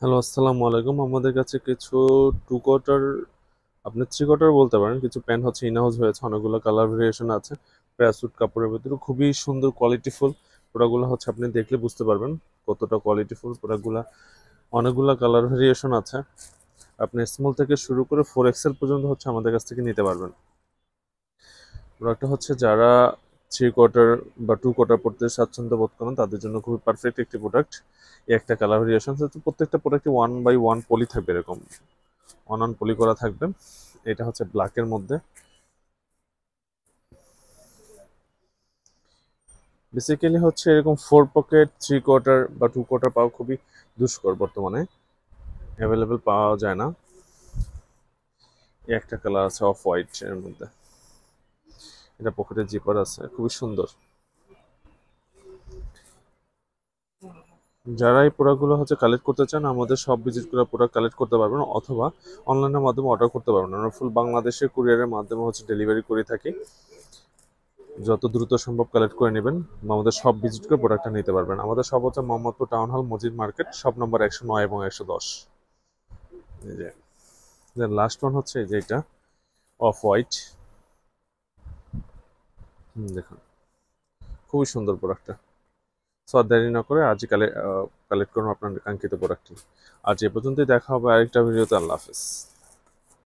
Hello, আসসালামু আলাইকুম। আমাদের কাছে কিছু টু কোয়ার্টার, আপনি থ্রি কোয়ার্টার বলতে পারেন, কিছু প্যান্ট হচ্ছে ইন হাউস হয়েছে, অনেকগুলো কালার ভেরিয়েশন আছে প্যারাসুট কাপড়ের ভিতরে, খুবই সুন্দর কোয়ালিটিফুল প্রোডাক্টগুলো হচ্ছে। আপনি দেখলে বুঝতে পারবেন কতটা কোয়ালিটিফুল প্রোডাক্টগুলো। অনেকগুলো কালার ভেরিয়েশন আছে, আপনি স্মল থেকে শুরু করে 4XL পর্যন্ত হচ্ছে আমাদের কাছ থেকে নিতে পারবেন। প্রোডাক্টটা হচ্ছে যারা থ্রি কোয়ার্টার বা টু কোয়ার্টার পড়তে স্বাচ্ছন্দ্য বোধ করেন তাদের জন্য খুবই পারফেক্ট একটি প্রোডাক্ট। এই একটা কালার ভেরিয়েশন, প্রত্যেকটা প্রোডাক্টে 1/1 পলি থাকবে, এরকম অন অন পলি করা থাকবে। এটা হচ্ছে ব্ল্যাকের মধ্যে। বেসিক্যালি হচ্ছে এরকম ফোর পকেট থ্রি কোয়ার্টার বা টু কোয়ার্টার পাওয়া খুবই দুষ্কর, বর্তমানে অ্যাভেলেবেল পাওয়া যায় না। এই একটা কালার আছে অফ হোয়াইট এর মধ্যে, এটা পকেটে জিপার আছে, খুবই সুন্দর। যারা এই প্রোডাক্টগুলো হচ্ছে কালেক্ট করতে চান, আমাদের সব ভিজিট করে প্রোডাক্ট কালেক্ট করতে পারবেন, অথবা অনলাইনের মাধ্যমে অর্ডার করতে পারবেন। আমরা ফুল বাংলাদেশের কুরিয়ারের মাধ্যমে হচ্ছে ডেলিভারি করে থাকি। যত দ্রুত সম্ভব কালেক্ট করে নেবেন, আমাদের সব ভিজিট করে প্রোডাক্টটা নিতে পারবেন। আমাদের সব হচ্ছে মোহাম্মদপুর টাউন হল, মসজিদ মার্কেট, সব নম্বর 109 এবং 110। এই যে লাস্ট ওয়ান হচ্ছে এই যে এটা অফ হোয়াইট, দেখুন খুবই সুন্দর প্রোডাক্টটা। সো আর দেরি না করে আজই কালেক্ট করুন আপনার কাঙ্ক্ষিত প্রোডাক্টটি। আজ এ পর্যন্তই, দেখা হবে আরেকটা ভিডিওতে। আল্লাহ হাফেজ।